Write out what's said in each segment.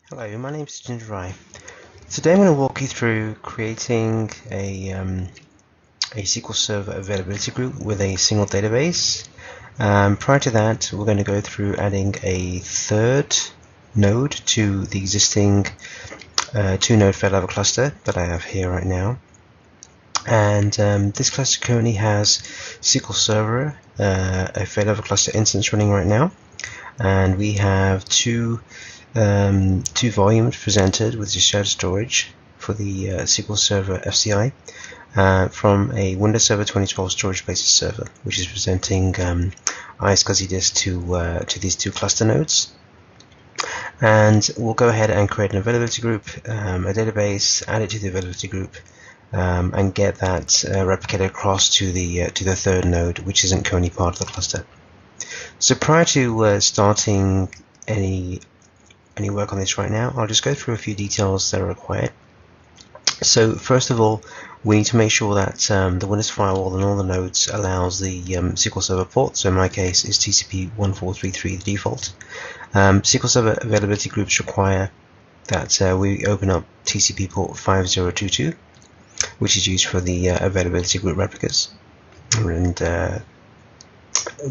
Hello, my name is Ginger Rai. Today I'm going to walk you through creating a SQL Server availability group with a single database. Prior to that, we're going to go through adding a third node to the existing two-node failover cluster that I have here right now. And this cluster currently has SQL Server, a failover cluster instance running right now, and we have two volumes presented with the shared storage for the SQL Server FCI from a Windows Server 2012 storage basis server, which is presenting iSCSI disk to these two cluster nodes. And we'll go ahead and create an availability group, a database, add it to the availability group, and get that replicated across to the third node, which isn't currently part of the cluster. So prior to starting any work on this right now, I'll just go through a few details that are required. So first of all, we need to make sure that the Windows firewall and all the nodes allows the SQL Server port. So in my case, is TCP 1433 the default. SQL Server availability groups require that we open up TCP port 5022, which is used for the availability group replicas. And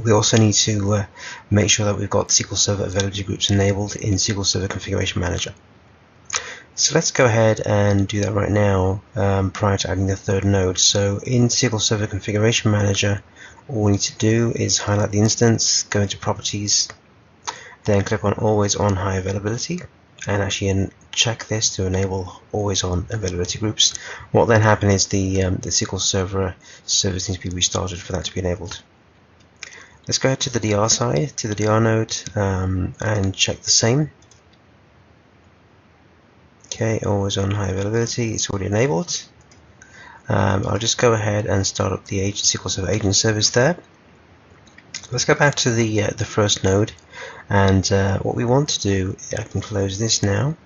we also need to make sure that we've got SQL Server availability groups enabled in SQL Server Configuration Manager. So let's go ahead and do that right now prior to adding the third node. So in SQL Server Configuration Manager, all we need to do is highlight the instance, go into Properties, then click on Always On High Availability, and actually check this to enable Always On Availability Groups. What then happens is the SQL Server service needs to be restarted for that to be enabled. Let's go ahead to the DR side, to the DR node, and check the same. Okay, always on high availability, it's already enabled. I'll just go ahead and start up the SQL Server agent service there. Let's go back to the first node, and what we want to do, I can close this now,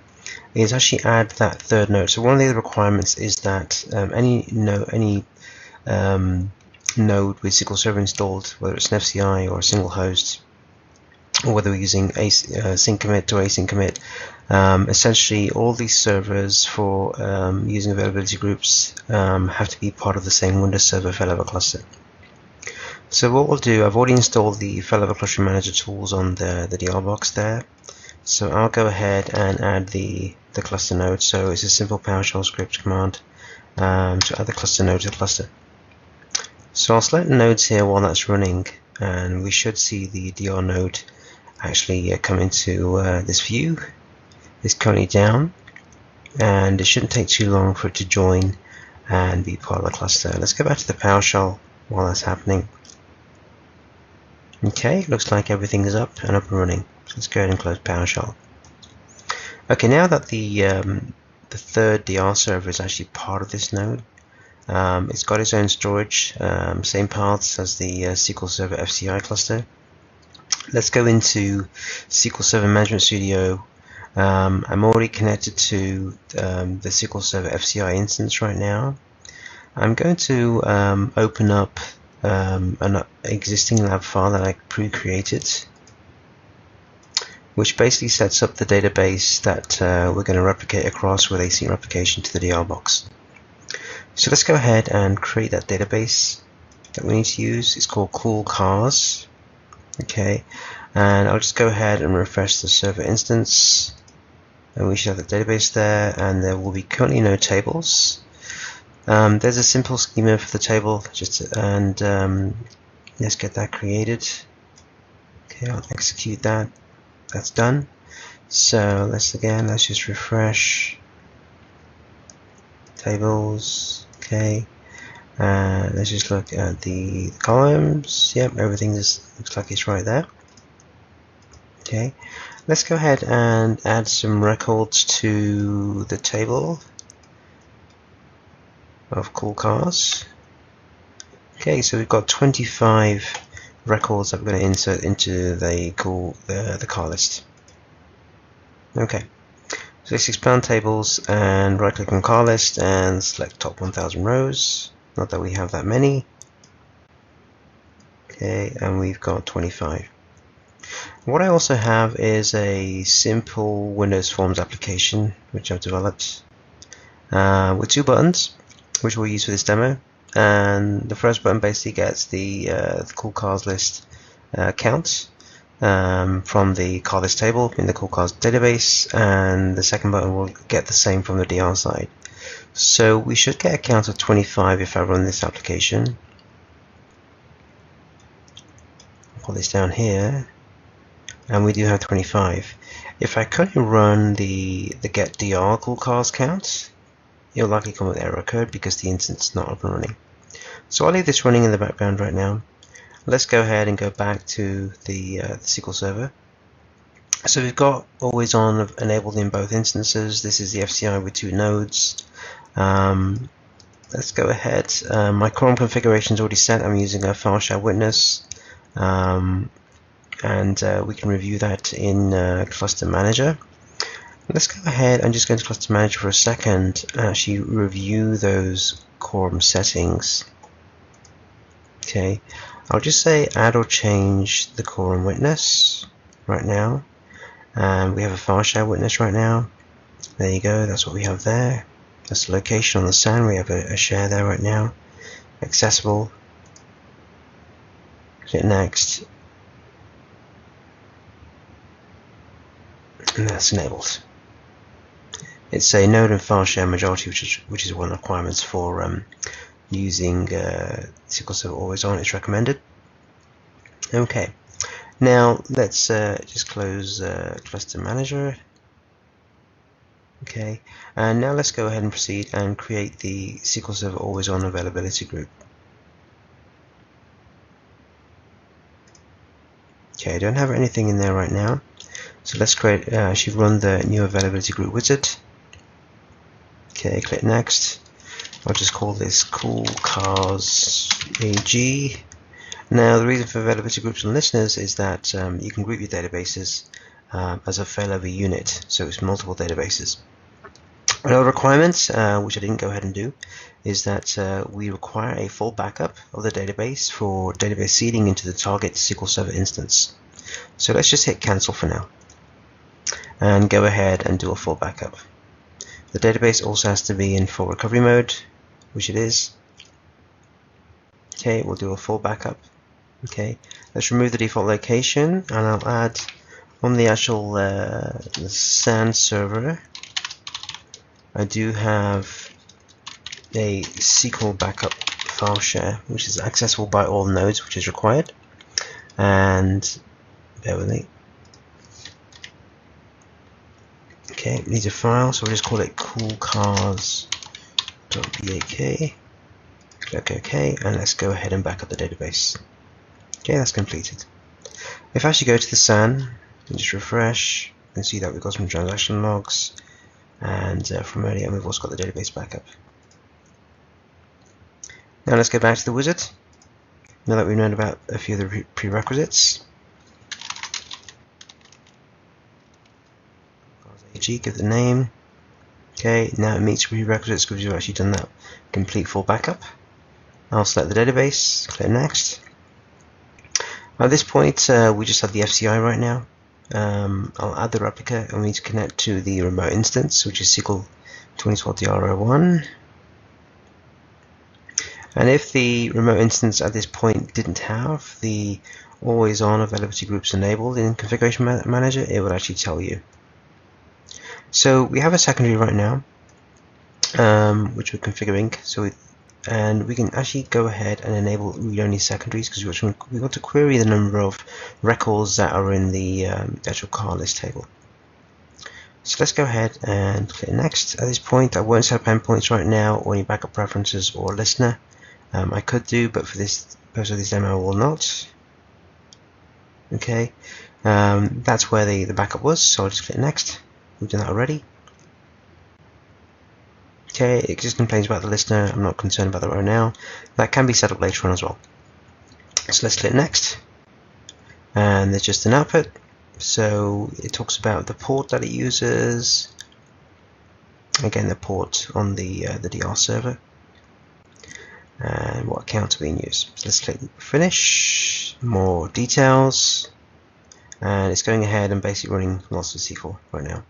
is actually add that third node. So one of the requirements is that any node with SQL Server installed, whether it's an FCI or a single host, or whether we're using sync commit or async commit, essentially all these servers for using availability groups have to be part of the same Windows Server failover cluster. So what we'll do, I've already installed the Failover Cluster Manager tools on the DR box there. So I'll go ahead and add the cluster node. So it's a simple PowerShell script command to add the cluster node to the cluster. So I'll select the nodes here while that's running, and we should see the DR node actually come into this view. It's currently down, and it shouldn't take too long for it to join and be part of the cluster. Let's go back to the PowerShell while that's happening. Okay, looks like everything is up and running. So let's go ahead and close PowerShell. Okay, now that the third DR server is actually part of this node, it's got its own storage, same paths as the SQL Server FCI cluster. Let's go into SQL Server Management Studio. I'm already connected to the SQL Server FCI instance right now. I'm going to open up an existing lab file that I pre-created, which basically sets up the database that we're going to replicate across with async replication to the DR box. So let's go ahead and create that database that we need to use. It's called cool cars. Okay, and I'll just go ahead and refresh the server instance, and we should have the database there, and there will be currently no tables. There's a simple schema for the table, let's get that created. Okay, I'll execute that. That's done. So let's just refresh tables. Okay, let's just look at the columns. Yep, everything looks like it's right there. Okay, let's go ahead and add some records to the table of cool cars. Okay, so we've got 25 records that we're going to insert into the car list. Okay, so let's expand tables and right click on car list and select top 1000 rows. Not that we have that many. Okay, and we've got 25. What I also have is a simple Windows Forms application which I've developed with two buttons which we'll use for this demo. And the first button basically gets the cool cars list count from the car list table in the cool cars database, and the second button will get the same from the DR side. So we should get a count of 25 if I run this application. I'll pull this down here, and we do have 25. If I currently run the get DR cool cars count, it'll likely come with error code because the instance is not up and running. So I'll leave this running in the background right now. Let's go ahead and go back to the SQL Server. So we've got always on enabled in both instances. This is the FCI with 2 nodes. Let's go ahead. My quorum configuration is already set. I'm using a file share witness, and we can review that in Cluster Manager. Let's go ahead and just go into Cluster Manager for a second and actually review those quorum settings. Okay, I'll just say add or change the quorum witness right now, and we have a file share witness right now. There you go, that's what we have there. That's the location on the SAN. We have a share there right now, accessible. Click next, and that's enabled. It's a node and file share majority, which is one of the requirements for using SQL Server Always On. It's recommended. Okay, now let's just close Cluster Manager. Okay, and now let's go ahead and proceed and create the SQL Server Always On availability group. Okay, I don't have anything in there right now, so let's create. Actually, run the new availability group wizard. Okay, click next. I'll just call this Cool Cars AG. Now, the reason for availability groups and listeners is that you can group your databases as a failover unit, so it's multiple databases. Another requirement, which I didn't go ahead and do, is that we require a full backup of the database for database seeding into the target SQL Server instance. So let's just hit cancel for now and go ahead and do a full backup. The database also has to be in full recovery mode, which it is. Okay, we'll do a full backup. Okay, let's remove the default location, and I'll add on the actual the SAN server. I do have a SQL backup file share, which is accessible by all nodes, which is required. And bear with me. Okay, it needs a file, so we'll just call it coolcars.bak. Click OK, and let's go ahead and back up the database. Okay, that's completed. If I actually go to the SAN and just refresh, you can see that we've got some transaction logs, and from earlier we've also got the database backup. Now let's go back to the wizard. Now that we've known about a few of the prerequisites. Give the name. Okay, now it meets prerequisites because we've actually done that complete full backup. I'll select the database, click next. At this point, we just have the FCI right now. I'll add the replica, and we need to connect to the remote instance, which is SQL 2012 DR01. And if the remote instance at this point didn't have the always on availability groups enabled in Configuration Manager, it would actually tell you. So we have a secondary right now, which we're configuring. And we can actually go ahead and enable read-only secondaries because we want to query the number of records that are in the actual car list table. So let's go ahead and click next. At this point, I won't set up endpoints right now, or any backup preferences or listener. I could do, but for this purpose of this demo, I will not. Okay, that's where the backup was. So I'll just click next. We've done that already. Okay, it just complains about the listener. I'm not concerned about that right now. That can be set up later on as well. So let's click next. And there's just an output. So it talks about the port that it uses. Again, the port on the DR server. And what accounts are being used. So let's click finish. More details. and it's going ahead and basically running lots of SQL right now.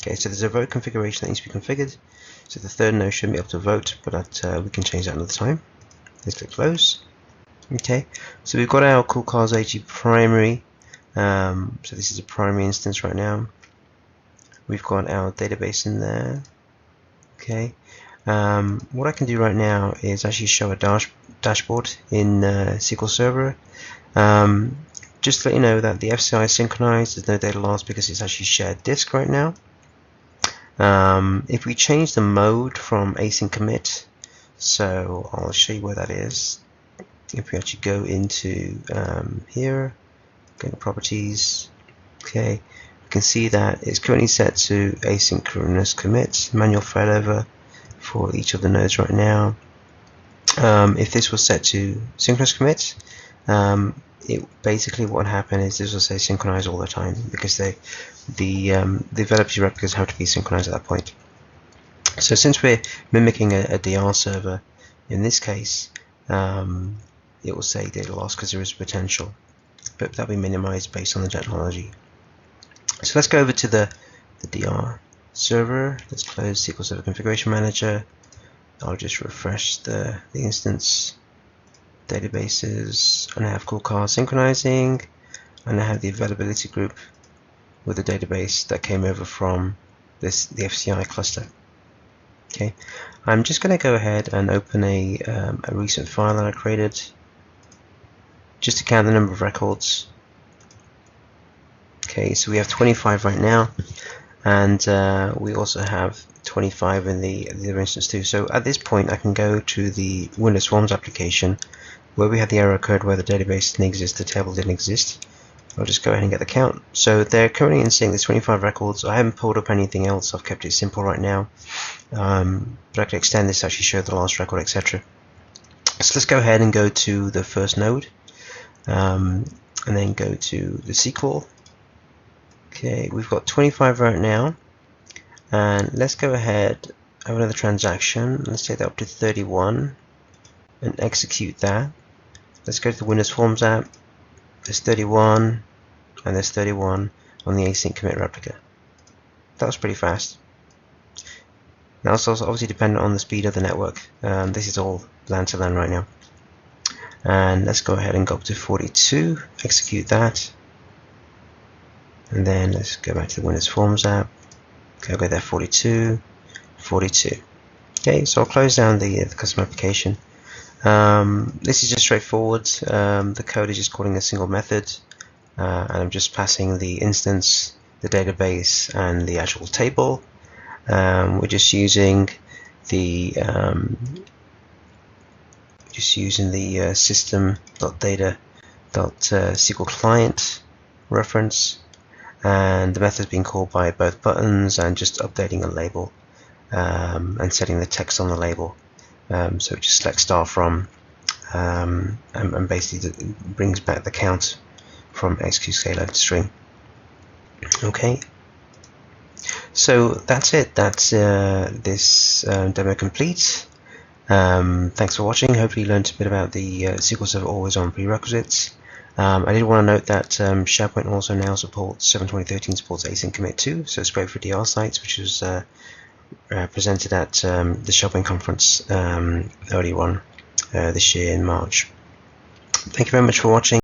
Okay, so there's a vote configuration that needs to be configured. So the third node shouldn't be able to vote, but we can change that another time. Let's click close. Okay, so we've got our cool cars AG primary. So this is a primary instance right now. We've got our database in there. Okay, what I can do right now is actually show a dashboard in SQL Server. Just to let you know that the FCI is synchronized, there's no data loss because it's actually shared disk right now. If we change the mode from async commit, so I'll show you where that is. If we actually go into here, go to properties, okay, we can see that it's currently set to asynchronous commit, manual failover for each of the nodes right now. If this was set to synchronous commit, basically what happened is this will say synchronize all the time because the developers replicas have to be synchronized at that point. So since we're mimicking a DR server, in this case, it will say data loss because there is potential, but that'll be minimized based on the technology. So let's go over to the DR server. Let's close SQL Server Configuration Manager. I'll just refresh the instance databases, and I have cool car synchronizing, and I have the availability group with the database that came over from the FCI cluster. Okay, I'm just going to go ahead and open a recent file that I created just to count the number of records. Okay, so we have 25 right now, and we also have 25 in the other instance too. So at this point I can go to the Windows Forms application where we have the error code where the database didn't exist, the table didn't exist. I'll just go ahead and get the count. So they're currently in sync, there's 25 records. I haven't pulled up anything else, I've kept it simple right now. But I can extend this to actually show the last record, etc. So let's go ahead and go to the first node, and then go to the SQL. Okay, we've got 25 right now, and let's go ahead, have another transaction. Let's take that up to 31 and execute that. Let's go to the Windows Forms app. There's 31 and there's 31 on the async commit replica. That was pretty fast. Now it's also obviously dependent on the speed of the network. This is all LAN to LAN right now. And let's go ahead and go up to 42, execute that. And then let's go back to the Windows Forms app. Go there, 42, 42. Okay, so I'll close down the custom application. This is just straightforward. The code is just calling a single method, and I'm just passing the instance, the database, and the actual table. We're just using the system.data.SQL client reference, and the method is being called by both buttons and just updating a label and setting the text on the label. So it just selects star from and basically brings back the count from xqscaler string. Okay, so that's it. That's this demo complete. Thanks for watching. Hopefully you learned a bit about the SQL Server always on prerequisites. I did want to note that SharePoint also now supports 7.2013 supports async commit too, so it's great for DR sites, which was presented at the SharePoint conference earlier on this year in March. Thank you very much for watching.